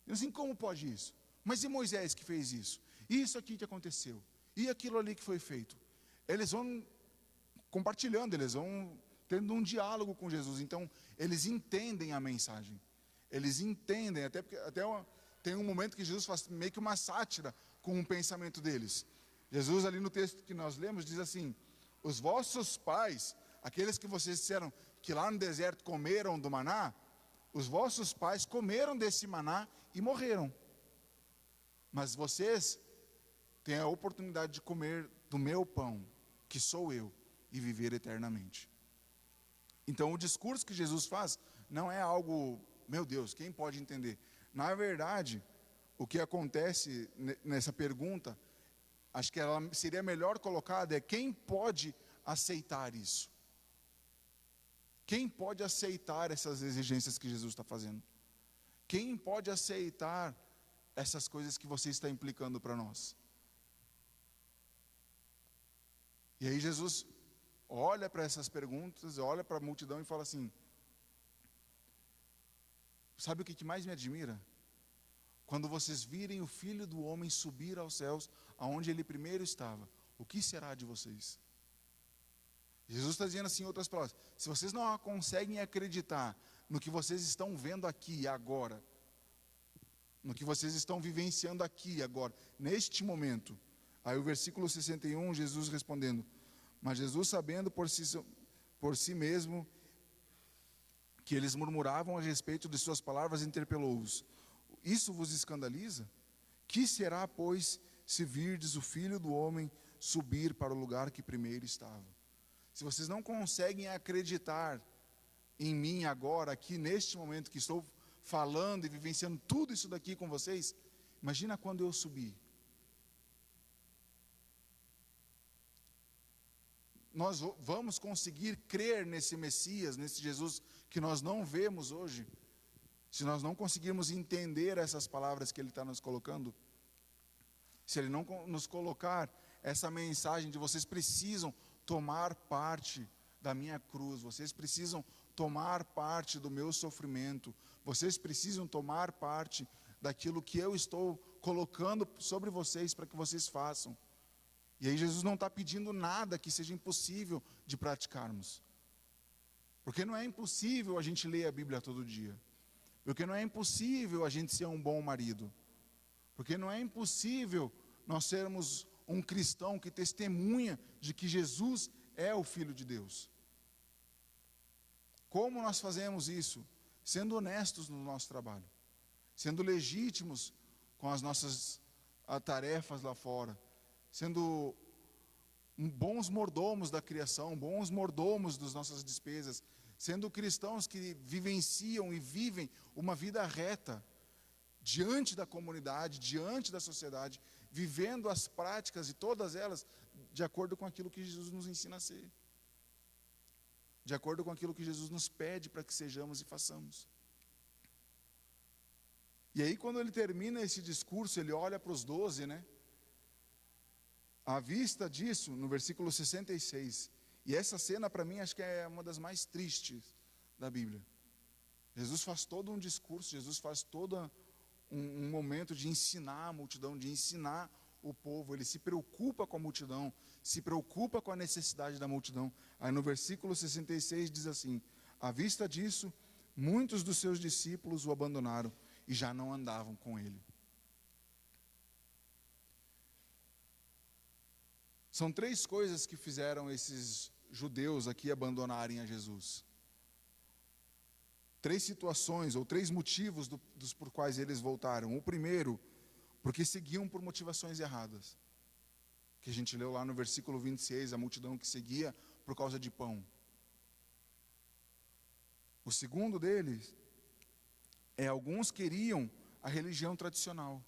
[SPEAKER 1] E assim, como pode isso? Mas e Moisés que fez isso? E isso aqui que aconteceu? E aquilo ali que foi feito? Eles vão compartilhando, eles vão tendo um diálogo com Jesus. Então, eles entendem a mensagem. Eles entendem, tem um momento que Jesus faz meio que uma sátira com o pensamento deles. Jesus, ali no texto que nós lemos, diz assim: os vossos pais, aqueles que vocês disseram que lá no deserto comeram do maná, os vossos pais comeram desse maná e morreram. Mas vocês têm a oportunidade de comer do meu pão, que sou eu, e viver eternamente. Então o discurso que Jesus faz não é algo, meu Deus, quem pode entender? Na verdade, o que acontece nessa pergunta, acho que ela seria melhor colocada, é quem pode aceitar isso? Quem pode aceitar essas exigências que Jesus está fazendo? Quem pode aceitar essas coisas que você está implicando para nós? E aí Jesus olha para essas perguntas, olha para a multidão e fala assim: sabe o que mais me admira? Quando vocês virem o Filho do Homem subir aos céus, aonde ele primeiro estava, o que será de vocês? Jesus está dizendo assim em outras palavras: se vocês não conseguem acreditar no que vocês estão vendo aqui e agora, no que vocês estão vivenciando aqui e agora, neste momento. Aí o versículo 61, Jesus respondendo: mas Jesus, sabendo por si mesmo que eles murmuravam a respeito de suas palavras, interpelou-os: isso vos escandaliza? Que será, pois, se virdes o Filho do Homem subir para o lugar que primeiro estava? Se vocês não conseguem acreditar em mim agora, aqui neste momento que estou falando e vivenciando tudo isso daqui com vocês, imagina quando eu subir. Nós vamos conseguir crer nesse Messias, nesse Jesus que nós não vemos hoje, se nós não conseguirmos entender essas palavras que Ele está nos colocando? Se Ele não nos colocar essa mensagem de vocês precisam tomar parte da minha cruz, vocês precisam tomar parte do meu sofrimento, vocês precisam tomar parte daquilo que eu estou colocando sobre vocês para que vocês façam. E aí Jesus não está pedindo nada que seja impossível de praticarmos. Porque não é impossível a gente ler a Bíblia todo dia. Porque não é impossível a gente ser um bom marido. Porque não é impossível nós sermos um cristão que testemunha de que Jesus é o Filho de Deus. Como nós fazemos isso? Sendo honestos no nosso trabalho. Sendo legítimos com as nossas tarefas lá fora. Sendo bons mordomos da criação, bons mordomos das nossas despesas. Sendo cristãos que vivenciam e vivem uma vida reta diante da comunidade, diante da sociedade, vivendo as práticas e todas elas de acordo com aquilo que Jesus nos ensina a ser. De acordo com aquilo que Jesus nos pede para que sejamos e façamos. E aí quando ele termina esse discurso, ele olha para os 12, né? À vista disso, no versículo 66, e essa cena para mim acho que é uma das mais tristes da Bíblia. Jesus faz todo um discurso, Jesus faz todo um momento de ensinar a multidão, de ensinar o povo. Ele se preocupa com a multidão, se preocupa com a necessidade da multidão. Aí no versículo 66 diz assim: à vista disso, muitos dos seus discípulos o abandonaram e já não andavam com ele. São 3 coisas que fizeram esses judeus aqui abandonarem a Jesus. 3 situações ou 3 motivos dos por quais eles voltaram. O primeiro, porque seguiam por motivações erradas. Que a gente leu lá no versículo 26, a multidão que seguia por causa de pão. O segundo deles é alguns queriam a religião tradicional.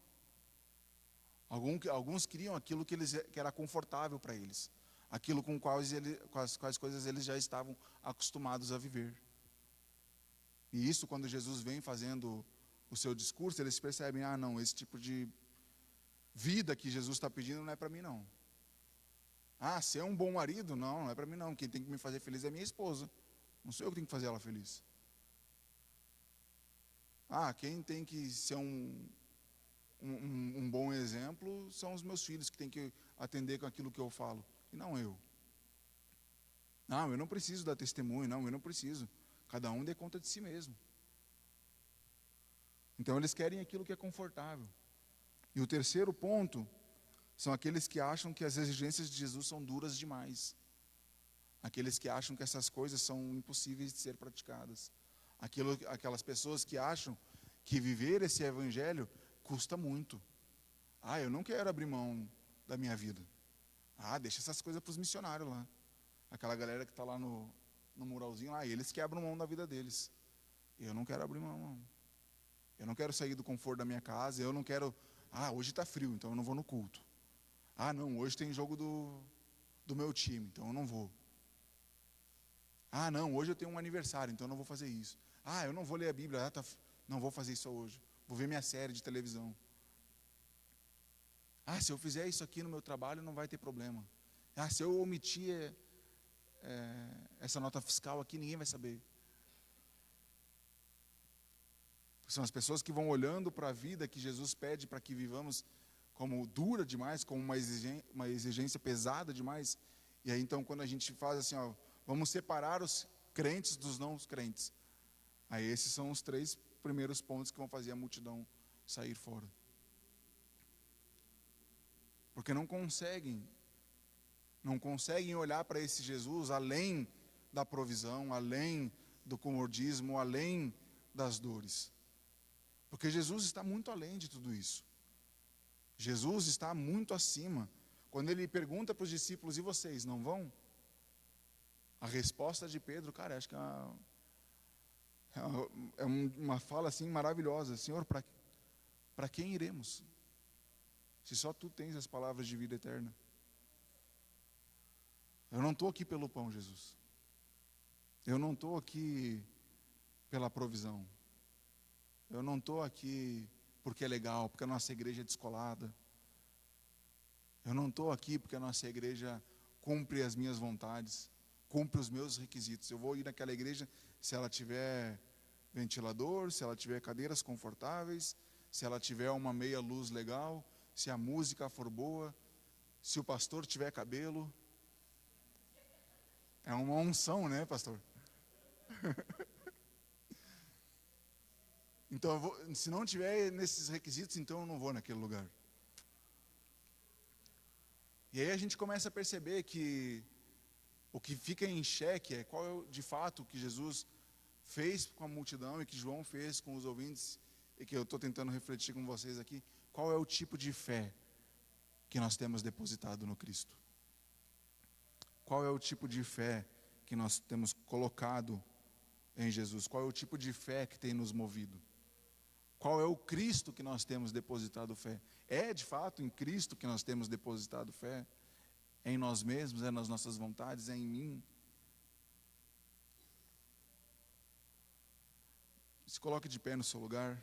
[SPEAKER 1] Alguns queriam aquilo que era confortável para eles. Aquilo com as quais coisas eles já estavam acostumados a viver. E isso, quando Jesus vem fazendo o seu discurso, eles percebem: ah, não, esse tipo de vida que Jesus está pedindo não é para mim, não. Ah, ser um bom marido? Não, não é para mim não. Quem tem que me fazer feliz é minha esposa. Não sou eu que tenho que fazer ela feliz. Ah, quem tem que ser um bom exemplo são os meus filhos, que têm que atender com aquilo que eu falo, e não eu. Não, eu não preciso dar testemunho, não, eu não preciso. Cada um dê conta de si mesmo. Então eles querem aquilo que é confortável. E o terceiro ponto são aqueles que acham que as exigências de Jesus são duras demais. Aqueles que acham que essas coisas são impossíveis de ser praticadas. Aquelas pessoas que acham que viver esse evangelho custa muito. Ah, eu não quero abrir mão da minha vida. Ah, deixa essas coisas para os missionários lá. Aquela galera que está lá no muralzinho lá, eles quebram mão da vida deles. Eu não quero abrir mão, não. Eu não quero sair do conforto da minha casa, eu não quero... Ah, hoje está frio, então eu não vou no culto. Ah, não, hoje tem jogo do meu time, então eu não vou. Ah, não, hoje eu tenho um aniversário, então eu não vou fazer isso. Ah, eu não vou ler a Bíblia, não vou fazer isso hoje. Vou ver minha série de televisão. Ah, se eu fizer isso aqui no meu trabalho, não vai ter problema. Ah, se eu omitir essa nota fiscal aqui, ninguém vai saber. São as pessoas que vão olhando para a vida que Jesus pede para que vivamos como dura demais, como uma exigência pesada demais. E aí então quando a gente faz assim, ó, vamos separar os crentes dos não crentes. Aí esses são os 3 primeiros pontos que vão fazer a multidão sair fora. Porque não conseguem olhar para esse Jesus além da provisão, além do comodismo, além das dores. Porque Jesus está muito além de tudo isso. Jesus está muito acima. Quando ele pergunta para os discípulos, e vocês, não vão? A resposta de Pedro, cara, acho que é uma fala assim maravilhosa. Senhor, para quem iremos? Se só tu tens as palavras de vida eterna. Eu não estou aqui pelo pão, Jesus. Eu não estou aqui pela provisão. Eu não estou aqui porque é legal, porque a nossa igreja é descolada. Eu não estou aqui porque a nossa igreja cumpre as minhas vontades, cumpre os meus requisitos. Eu vou ir naquela igreja se ela tiver ventilador, se ela tiver cadeiras confortáveis, se ela tiver uma meia luz legal, se a música for boa, se o pastor tiver cabelo. É uma unção, né, pastor? Então, se não tiver nesses requisitos, então eu não vou naquele lugar. E aí a gente começa a perceber que o que fica em xeque é qual é de fato o que Jesus fez com a multidão e que João fez com os ouvintes, e que eu estou tentando refletir com vocês aqui. Qual é o tipo de fé que nós temos depositado no Cristo? Qual é o tipo de fé que nós temos colocado em Jesus? Qual é o tipo de fé que tem nos movido? Qual é o Cristo que nós temos depositado fé? É de fato em Cristo que nós temos depositado fé? É em nós mesmos, é nas nossas vontades, é em mim? Se coloque de pé no seu lugar.